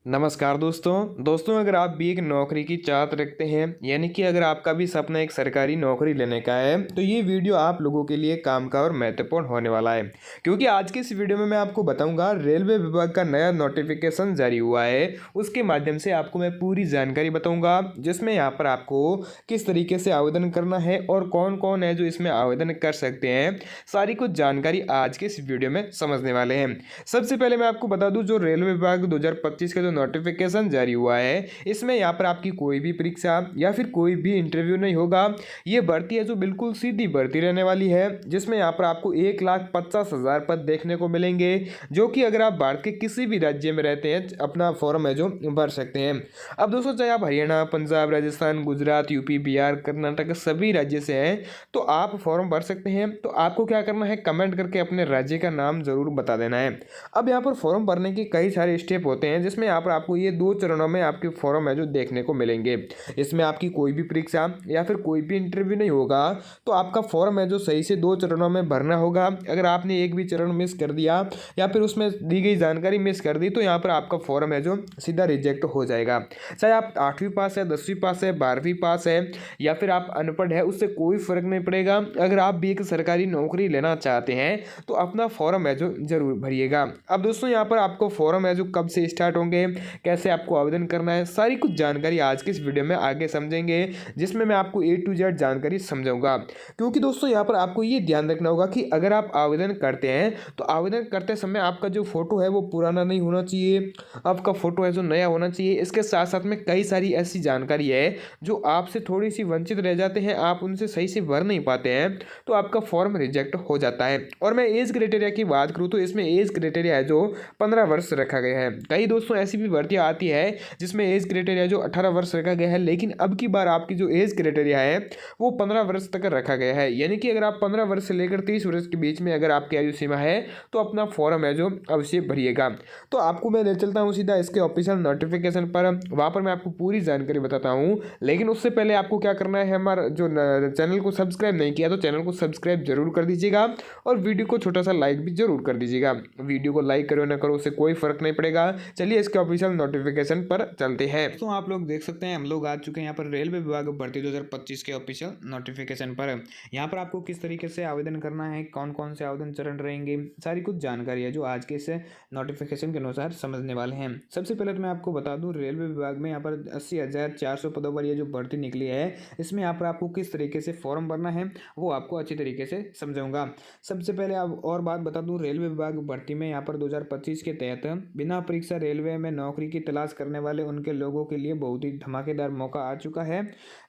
नमस्कार दोस्तों अगर आप भी एक नौकरी की चाहत रखते हैं यानी कि अगर आपका भी सपना एक सरकारी नौकरी लेने का है तो ये वीडियो आप लोगों के लिए काम का और महत्वपूर्ण होने वाला है। क्योंकि आज के इस वीडियो में मैं आपको बताऊंगा रेलवे विभाग का नया नोटिफिकेशन जारी हुआ है, उसके माध्यम से आपको मैं पूरी जानकारी बताऊंगा जिसमें यहाँ पर आपको किस तरीके से आवेदन करना है और कौन कौन है जो इसमें आवेदन कर सकते हैं। सारी कुछ जानकारी आज के इस वीडियो में समझने वाले हैं। सबसे पहले मैं आपको बता दूं जो रेलवे विभाग 2025 का जो नोटिफिकेशन जारी हुआ है इसमें यहाँ पर आपकी कोई भी परीक्षा या फिर कोई भी इंटरव्यू नहीं होगा। ये भर्ती है जो बिल्कुल सीधी भर्ती रहने वाली है, जिसमें यहाँ पर आपको 1,50,000 पद देखने को मिलेंगे, जो कि अगर आप भारत के किसी भी राज्य में रहते हैं अपना फॉर्म है जो भर सकते हैं। अब दोस्तों चाहे आप हरियाणा, पंजाब, राजस्थान, गुजरात, यूपी, बिहार, कर्नाटक सभी राज्य से हैं तो आप फॉर्म भर सकते हैं। तो आपको क्या करना है, कमेंट करके अपने राज्य का नाम जरूर बता देना है। अब यहाँ पर फॉर्म भरने के कई सारे स्टेप होते हैं जिसमें यहाँ पर आपको ये 2 चरणों में आपके फॉर्म है जो देखने को मिलेंगे। इसमें आपकी कोई भी परीक्षा या फिर कोई भी इंटरव्यू नहीं होगा, तो आपका फॉर्म है जो सही से 2 चरणों में भरना होगा। अगर आपने एक भी चरण मिस कर दिया या फिर उसमें दी गई जानकारी मिस कर दी तो यहाँ पर आपका फॉर्म है जो सीधा रिजेक्ट हो जाएगा। चाहे आप 8वीं पास है, 10वीं पास है, 12वीं पास है या फिर आप अनपढ़ है, उससे कोई फर्क नहीं पड़ेगा। अगर आप भी एक सरकारी नौकरी लेना चाहते हैं तो अपना फॉर्म है जो जरूर भरिएगा। अब दोस्तों यहाँ पर आपको फॉर्म है जो कब से स्टार्ट होंगे, कैसे आपको आवेदन करना है, सारी कुछ जानकारी आज के इस वीडियो में आगे समझेंगे, जिसमें मैं आपको A to Z जानकारी समझाऊंगा। क्योंकि दोस्तों यहाँ पर आपको ये ध्यान रखना होगा कि अगर आप आवेदन करते हैं तो आवेदन करते समय आपका जो फोटो है वो पुराना नहीं होना चाहिए, आपका फोटो है जो नया होना चाहिए। इसके साथ साथ में कई सारी ऐसी जानकारी है जो आपसे थोड़ी सी वंचित रह जाते हैं, आप उनसे सही से भर नहीं पाते हैं तो आपका फॉर्म रिजेक्ट हो जाता है। और मैं एज क्राइटेरिया की बात करूँ तो इसमें एज क्राइटेरिया है जो 15 वर्ष रखा गया है। कई दोस्तों ऐसी भी भर्तियां आती है जिसमें एज क्राइटेरिया जो 18 वर्ष रखा गया है, लेकिन अब की बार आपकी जो एज क्राइटेरिया है वो 15 वर्ष तक रखा गया है। यानी कि अगर आप 15 वर्ष से लेकर 30 वर्ष के बीच में अगर आपकी आयु सीमा है तो अपना फॉर्म है जो अवश्य भरिएगा। तो आपको मैं ले चलता हूँ सीधा इसके ऑफिशियल नोटिफिकेशन पर, वहाँ पर मैं आपको पूरी जानकारी बताता हूँ। लेकिन उससे पहले आपको क्या करना है, हमारा जो चैनल को सब्सक्राइब नहीं किया तो चैनल को सब्सक्राइब जरूर कर दीजिएगा और वीडियो को छोटा सा लाइक भी जरूर कर दीजिएगा। वीडियो को लाइक करो ना करो उससे कोई फर्क नहीं पड़ेगा। चलिए इसके ऑफिशियल नोटिफिकेशन पर चलते हैं। तो आप लोग देख सकते हैं हम लोग आ चुके हैं यहाँ पर रेलवे विभाग भर्ती 2025 के ऑफिशियल नोटिफिकेशन पर। यहाँ पर आपको किस तरीके से आवेदन करना है, कौन कौन से आवेदन चरण रहेंगे, सारी कुछ जानकारी है जो आज के इस नोटिफिकेशन के अनुसार समझने वाले हैं। सबसे पहले तो मैं आपको बता दूं रेलवे विभाग में यहाँ पर 80,400 पदों पर ये जो भर्ती निकली है इसमें यहाँ पर आपको किस तरीके से फॉर्म भरना है वो आपको अच्छी तरीके से समझाऊंगा। सबसे पहले आप और बात बता दूं रेलवे विभाग भर्ती में यहाँ पर 2025 के तहत बिना परीक्षा रेलवे में नौकरी की तलाश करने वाले उनके लोगों के लिए बहुत ही धमाकेदार मौका आ चुका है।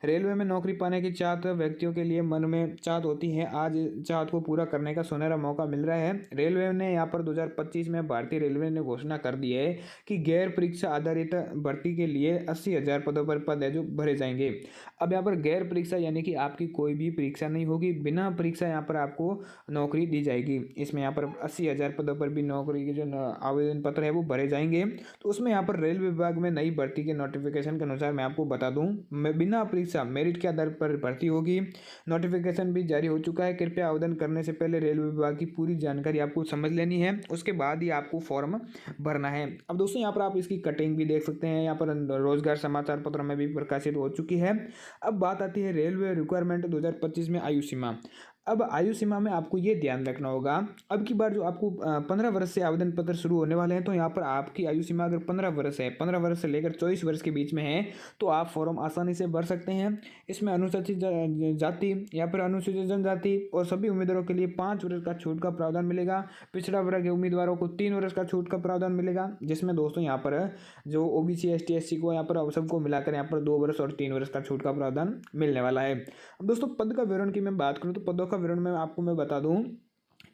रेलवे में नौकरी पाने की चाहत व्यक्तियों के लिए मन में चाहत होती है, आज चाहत को पूरा करने का सुनहरा मौका मिल रहा है। रेलवे ने यहाँ पर 2025 में भारतीय रेलवे ने घोषणा कर दी है कि गैर परीक्षा आधारित भर्ती के लिए 80,000 पदों पर पद है जो भरे जाएंगे। अब यहाँ पर गैर परीक्षा यानी कि आपकी कोई भी परीक्षा नहीं होगी, बिना परीक्षा यहाँ पर आपको नौकरी दी जाएगी। इसमें यहाँ पर 80,000 पदों पर भी नौकरी के जो आवेदन पत्र है वो भरे जाएंगे। तो उसमें यहाँ पर रेलवे विभाग में नई भर्ती के नोटिफिकेशन के अनुसार मैं आपको बता दूं बिना परीक्षा मेरिट के आधार पर भर्ती होगी। नोटिफिकेशन भी जारी हो चुका है। कृपया आवेदन करने से पहले रेलवे विभाग की पूरी जानकारी आपको समझ लेनी है, उसके बाद ही आपको फॉर्म भरना है। अब दोस्तों यहाँ पर आप इसकी कटिंग भी देख सकते हैं, यहाँ पर रोजगार समाचार पत्र में भी प्रकाशित हो चुकी है। अब बात आती है रेलवे रिक्वायरमेंट 2025 में आयु सीमा। अब आयु सीमा में आपको ये ध्यान रखना होगा, अब की बार जो आपको 15 वर्ष से आवेदन पत्र शुरू होने वाले हैं तो यहाँ पर आपकी आयु सीमा अगर 15 वर्ष है, 15 वर्ष से लेकर 24 वर्ष के बीच में है तो आप फॉर्म आसानी से भर सकते हैं। इसमें अनुसूचित जाति या फिर अनुसूचित जनजाति और सभी उम्मीदवारों के लिए 5 वर्ष का छूट का प्रावधान मिलेगा। पिछड़ा वर्ग के उम्मीदवारों को 3 वर्ष का छूट का प्रावधान मिलेगा, जिसमें दोस्तों यहाँ पर जो ओबीसी ST SC को यहाँ पर सबको मिलाकर यहाँ पर 2 वर्ष और 3 वर्ष का छूट का प्रावधान मिलने वाला है। अब दोस्तों पद का विवरण की मैं बात करूँ तो पदों का विवरण में आपको मैं बता दूं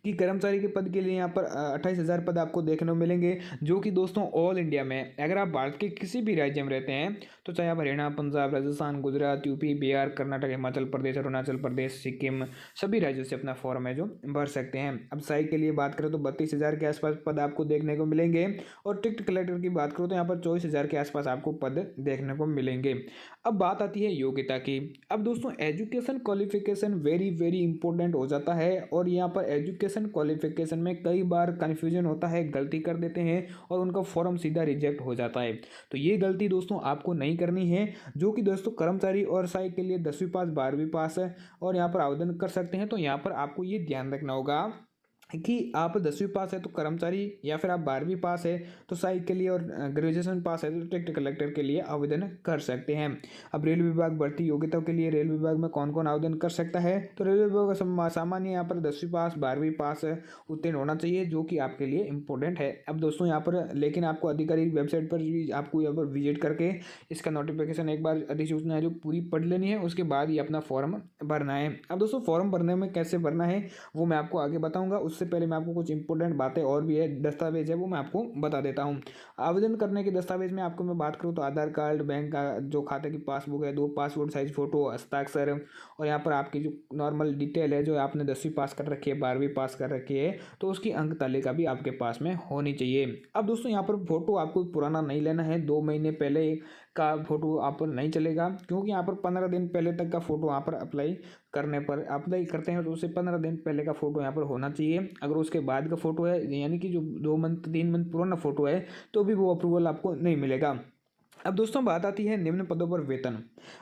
कि कर्मचारी के पद के लिए यहाँ पर 28,000 पद आपको देखने को मिलेंगे, जो कि दोस्तों ऑल इंडिया में अगर आप भारत के किसी भी राज्य में रहते हैं तो चाहे आप हरियाणा, पंजाब, राजस्थान, गुजरात, यूपी, बिहार, कर्नाटक, हिमाचल प्रदेश, अरुणाचल प्रदेश, सिक्किम सभी राज्यों से अपना फॉर्म है जो भर सकते हैं। अब साई के लिए बात करें तो 32,000 के आसपास पद आपको देखने को मिलेंगे और टिकट कलेक्टर की बात करो तो यहाँ पर 24,000 के आसपास आपको पद देखने को मिलेंगे। अब बात आती है योग्यता की। अब दोस्तों education qualification very very important हो जाता है और यहाँ पर एजुकेशन एजुकेशन क्वालिफिकेशन में कई बार कन्फ्यूजन होता है, गलती कर देते हैं और उनका फॉर्म सीधा रिजेक्ट हो जाता है। तो ये गलती दोस्तों आपको नहीं करनी है, जो कि दोस्तों कर्मचारी और सहायक के लिए 10वीं पास 12वीं पास है और यहाँ पर आवेदन कर सकते हैं। तो यहाँ पर आपको ये ध्यान रखना होगा कि आप 10वीं पास है तो कर्मचारी, या फिर आप 12वीं पास है तो सहायक के लिए, और ग्रेजुएशन पास है तो टेक्निकल कलेक्टर के लिए आवेदन कर सकते हैं। अब रेल विभाग भर्ती योग्यता के लिए रेल विभाग में कौन कौन आवेदन कर सकता है, तो रेल विभाग का सामान्य यहाँ पर 10वीं पास 12वीं पास उत्तीर्ण होना चाहिए, जो कि आपके लिए इंपॉर्टेंट है। अब दोस्तों यहाँ पर लेकिन आपको आधिकारिक वेबसाइट पर भी आपको यहाँ पर विजिट करके इसका नोटिफिकेशन एक बार अधिसूचना है जो पूरी पढ़ लेनी है, उसके बाद ही अपना फॉर्म भरना है। अब दोस्तों फॉर्म भरने में कैसे भरना है वो मैं आपको आगे बताऊंगा, उससे पहले मैं आपको कुछ इंपॉर्टेंट बातें और भी है, दस्तावेज है वो मैं आपको बता देता हूँ। आवेदन करने के दस्तावेज में आपको मैं बात करूँ तो आधार कार्ड, बैंक का जो खाते की पासबुक है, 2 पासपोर्ट साइज फोटो, हस्ताक्षर, और यहाँ पर आपकी जो नॉर्मल डिटेल है, जो आपने 10वीं पास कर रखी है 12वीं पास कर रखी है तो उसकी अंक तालिका भी आपके पास में होनी चाहिए। अब दोस्तों यहाँ पर फोटो आपको पुराना नहीं लेना है, 2 महीने पहले का फोटो आप पर नहीं चलेगा, क्योंकि यहाँ पर 15 दिन पहले तक का फोटो यहाँ पर अप्लाई करते हैं तो उससे 15 दिन पहले का फोटो यहाँ पर होना चाहिए। अगर उसके बाद का फोटो है, यानी कि जो 2 मंथ 3 मंथ पुराना फोटो है, तो भी वो अप्रूवल आपको नहीं मिलेगा। अब दोस्तों बात आती है निम्न पदों पर वेतन।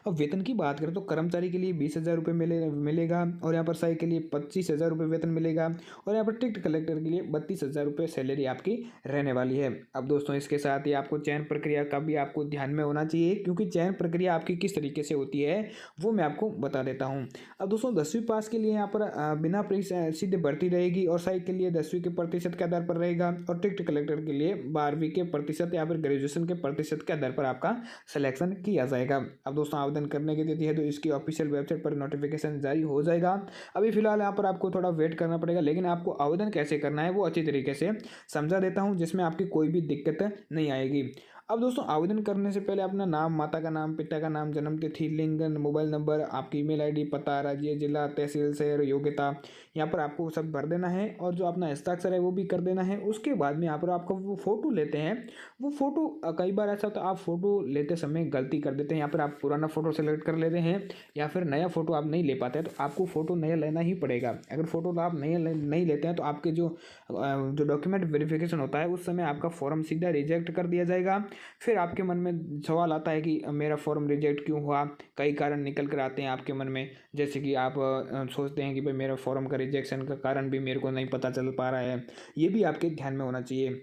अब वेतन की बात करें तो कर्मचारी के लिए 20,000 रुपये मिलेगा, और यहाँ पर सहायक के लिए 25,000 रुपये वेतन मिलेगा, और यहाँ पर टिकट कलेक्टर के लिए 32,000 रुपये सैलरी आपकी रहने वाली है। अब दोस्तों इसके साथ ही आपको चयन प्रक्रिया का भी आपको ध्यान में होना चाहिए, क्योंकि चयन प्रक्रिया आपकी किस तरीके से होती है वो मैं आपको बता देता हूँ। अब दोस्तों 10वीं पास के लिए यहाँ पर बिना सीधे भर्ती रहेगी, और सहायक के लिए 10वीं के प्रतिशत के आधार पर रहेगा, और टिकट कलेक्टर के लिए 12वीं के प्रतिशत या फिर ग्रेजुएशन के प्रतिशत के आधार पर आपका सिलेक्शन किया जाएगा। अब दोस्तों आवेदन करने की तिथि है तो इसकी ऑफिशियल वेबसाइट पर नोटिफिकेशन जारी हो जाएगा। अभी फिलहाल यहाँ पर आपको थोड़ा वेट करना पड़ेगा, लेकिन आपको आवेदन कैसे करना है वो अच्छी तरीके से समझा देता हूँ, जिसमें आपकी कोई भी दिक्कत नहीं आएगी। अब दोस्तों आवेदन करने से पहले अपना नाम, माता का नाम, पिता का नाम, जन्म तिथि, लिंग, मोबाइल नंबर, आपकी ईमेल आईडी, पता, राज्य, जिला, तहसील, शहर, योग्यता यहाँ पर आपको सब भर देना है, और जो अपना हस्ताक्षर है वो भी कर देना है। उसके बाद में यहाँ पर आपको वो फोटो लेते हैं, वो फोटो कई बार ऐसा होता है आप फोटो लेते समय गलती कर देते हैं, यहाँ पर आप पुराना फोटो सेलेक्ट कर लेते हैं, या फिर नया फोटो आप नहीं ले पाते हैं, तो आपको फोटो नया लेना ही पड़ेगा। अगर फोटो आप नहीं लेते हैं तो आपके जो डॉक्यूमेंट वेरिफिकेशन होता है उस समय आपका फॉर्म सीधा रिजेक्ट कर दिया जाएगा। फिर आपके मन में सवाल आता है कि मेरा फॉर्म रिजेक्ट क्यों हुआ, कई कारण निकल कर आते हैं आपके मन में, जैसे कि आप सोचते हैं कि भाई मेरा फॉर्म का रिजेक्शन का कारण भी मेरे को नहीं पता चल पा रहा है, ये भी आपके ध्यान में होना चाहिए।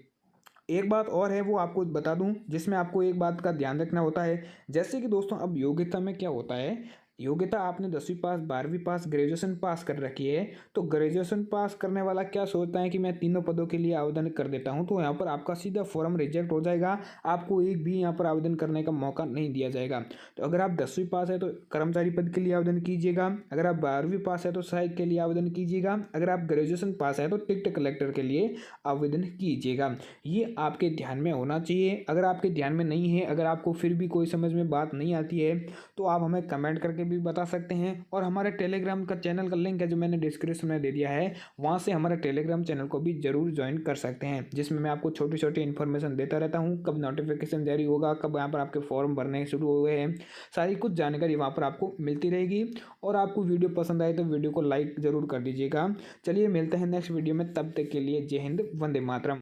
एक बात और है वो आपको बता दूं, जिसमें आपको एक बात का ध्यान रखना होता है, जैसे कि दोस्तों अब योग्यता में क्या होता है, योग्यता आपने 10वीं पास 12वीं पास ग्रेजुएशन पास कर रखी है, तो ग्रेजुएशन पास करने वाला क्या सोचता है कि मैं तीनों पदों के लिए आवेदन कर देता हूं, तो यहाँ पर आपका सीधा फॉर्म रिजेक्ट हो जाएगा, आपको एक भी यहाँ पर आवेदन करने का मौका नहीं दिया जाएगा। तो अगर आप 10वीं पास है तो कर्मचारी पद के लिए आवेदन कीजिएगा, अगर आप 12वीं पास है तो सहायक के लिए आवेदन कीजिएगा, अगर आप ग्रेजुएशन पास है तो टिकट कलेक्टर के लिए आवेदन कीजिएगा। ये आपके ध्यान में होना चाहिए। अगर आपके ध्यान में नहीं है, अगर आपको फिर भी कोई समझ में बात नहीं आती है, तो आप हमें कमेंट करके भी बता सकते हैं, और हमारे टेलीग्राम का चैनल का लिंक है जो मैंने डिस्क्रिप्शन में दे दिया है, वहां से हमारे टेलीग्राम चैनल को भी जरूर ज्वाइन कर सकते हैं, जिसमें मैं आपको छोटी छोटी इन्फॉर्मेशन देता रहता हूं, कब नोटिफिकेशन जारी होगा, कब यहाँ पर आपके फॉर्म भरने शुरू हो गए हैं, सारी कुछ जानकारी वहाँ पर आपको मिलती रहेगी। और आपको वीडियो पसंद आए तो वीडियो को लाइक जरूर कर दीजिएगा। चलिए मिलते हैं नेक्स्ट वीडियो में, तब तक के लिए जय हिंद, वंदे मातरम।